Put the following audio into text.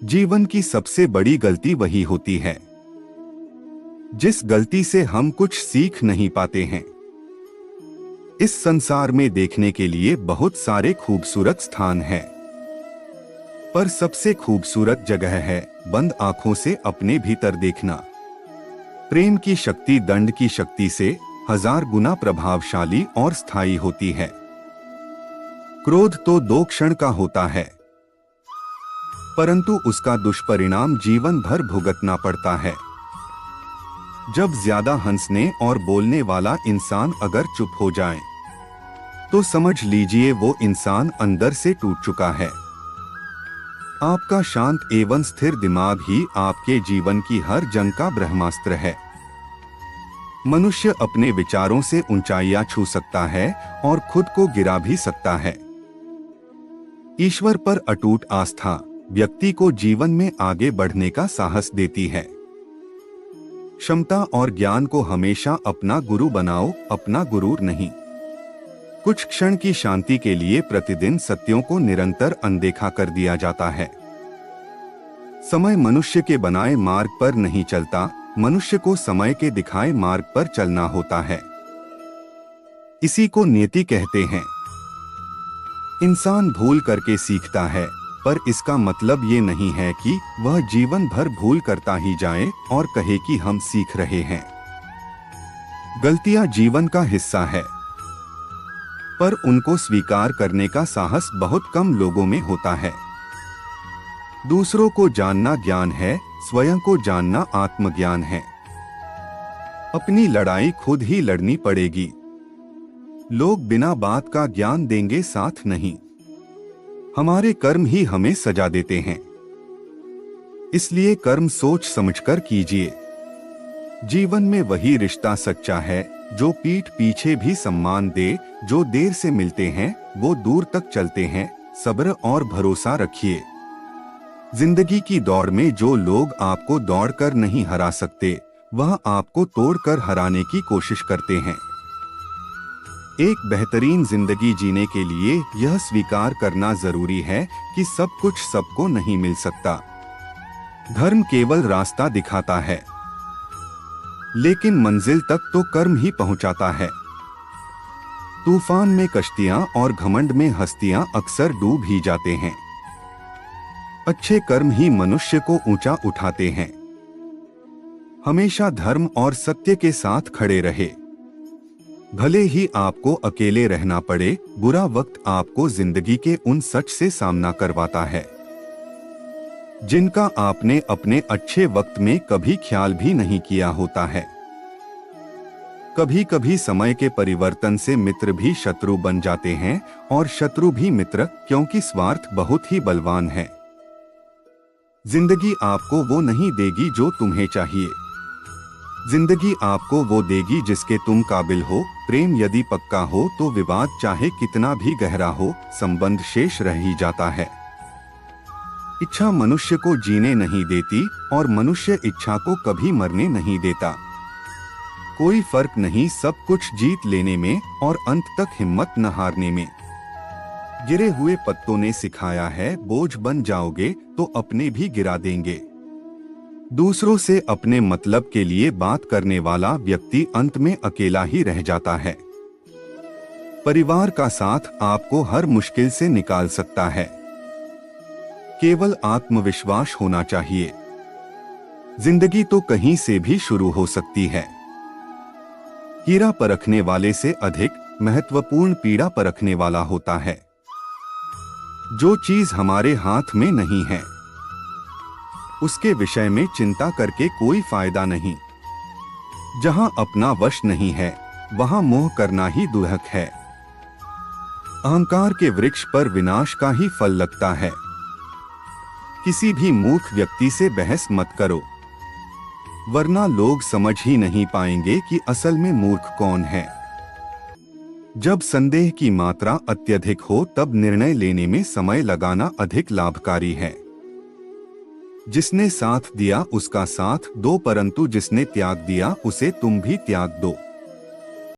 जीवन की सबसे बड़ी गलती वही होती है जिस गलती से हम कुछ सीख नहीं पाते हैं। इस संसार में देखने के लिए बहुत सारे खूबसूरत स्थान हैं, पर सबसे खूबसूरत जगह है बंद आंखों से अपने भीतर देखना। प्रेम की शक्ति दंड की शक्ति से 1000 गुना प्रभावशाली और स्थायी होती है। क्रोध तो 2 क्षण का होता है, परंतु उसका दुष्परिणाम जीवन भर भुगतना पड़ता है। जब ज्यादा हंसने और बोलने वाला इंसान अगर चुप हो जाए तो समझ लीजिए वो इंसान अंदर से टूट चुका है। आपका शांत एवं स्थिर दिमाग ही आपके जीवन की हर जंग का ब्रह्मास्त्र है। मनुष्य अपने विचारों से ऊंचाइयां छू सकता है और खुद को गिरा भी सकता है। ईश्वर पर अटूट आस्था व्यक्ति को जीवन में आगे बढ़ने का साहस देती है। क्षमता और ज्ञान को हमेशा अपना गुरु बनाओ, अपना गुरूर नहीं। कुछ क्षण की शांति के लिए प्रतिदिन सत्यों को निरंतर अनदेखा कर दिया जाता है। समय मनुष्य के बनाए मार्ग पर नहीं चलता, मनुष्य को समय के दिखाए मार्ग पर चलना होता है। इसी को नियति कहते हैं। इंसान भूल करके सीखता है, पर इसका मतलब ये नहीं है कि वह जीवन भर भूल करता ही जाए और कहे कि हम सीख रहे हैं। गलतियां जीवन का हिस्सा है, पर उनको स्वीकार करने का साहस बहुत कम लोगों में होता है। दूसरों को जानना ज्ञान है, स्वयं को जानना आत्मज्ञान है। अपनी लड़ाई खुद ही लड़नी पड़ेगी। लोग बिना बात का ज्ञान देंगे, साथ नहीं। हमारे कर्म ही हमें सजा देते हैं, इसलिए कर्म सोच समझकर कीजिए। जीवन में वही रिश्ता सच्चा है जो पीठ पीछे भी सम्मान दे। जो देर से मिलते हैं वो दूर तक चलते हैं। सब्र और भरोसा रखिए। जिंदगी की दौड़ में जो लोग आपको दौड़कर नहीं हरा सकते, वह आपको तोड़कर हराने की कोशिश करते हैं। एक बेहतरीन जिंदगी जीने के लिए यह स्वीकार करना जरूरी है कि सब कुछ सबको नहीं मिल सकता। धर्म केवल रास्ता दिखाता है, लेकिन मंजिल तक तो कर्म ही पहुंचाता है। तूफान में कश्तियां और घमंड में हस्तियां अक्सर डूब ही जाते हैं। अच्छे कर्म ही मनुष्य को ऊंचा उठाते हैं। हमेशा धर्म और सत्य के साथ खड़े रहे। भले ही आपको अकेले रहना पड़े, बुरा वक्त आपको जिंदगी के उन सच से सामना करवाता है जिनका आपने अपने अच्छे वक्त में कभी ख्याल भी नहीं किया होता है। कभी कभी समय के परिवर्तन से मित्र भी शत्रु बन जाते हैं और शत्रु भी मित्र, क्योंकि स्वार्थ बहुत ही बलवान है। जिंदगी आपको वो नहीं देगी जो तुम्हें चाहिए। जिंदगी आपको वो देगी जिसके तुम काबिल हो। प्रेम यदि पक्का हो तो विवाद चाहे कितना भी गहरा हो, संबंध शेष रह ही जाता है। इच्छा मनुष्य को जीने नहीं देती और मनुष्य इच्छा को कभी मरने नहीं देता। कोई फर्क नहीं सब कुछ जीत लेने में और अंत तक हिम्मत न हारने में। गिरे हुए पत्तों ने सिखाया है, बोझ बन जाओगे तो अपने भी गिरा देंगे। दूसरों से अपने मतलब के लिए बात करने वाला व्यक्ति अंत में अकेला ही रह जाता है। परिवार का साथ आपको हर मुश्किल से निकाल सकता है। केवल आत्मविश्वास होना चाहिए। जिंदगी तो कहीं से भी शुरू हो सकती है। हीरा परखने वाले से अधिक महत्वपूर्ण पीड़ा परखने वाला होता है। जो चीज हमारे हाथ में नहीं है, उसके विषय में चिंता करके कोई फायदा नहीं। जहां अपना वश नहीं है, वहां मोह करना ही दुर्हक है। अहंकार के वृक्ष पर विनाश का ही फल लगता है। किसी भी मूर्ख व्यक्ति से बहस मत करो, वरना लोग समझ ही नहीं पाएंगे कि असल में मूर्ख कौन है। जब संदेह की मात्रा अत्यधिक हो तब निर्णय लेने में समय लगाना अधिक लाभकारी है। जिसने साथ दिया उसका साथ दो, परंतु जिसने त्याग दिया उसे तुम भी त्याग दो।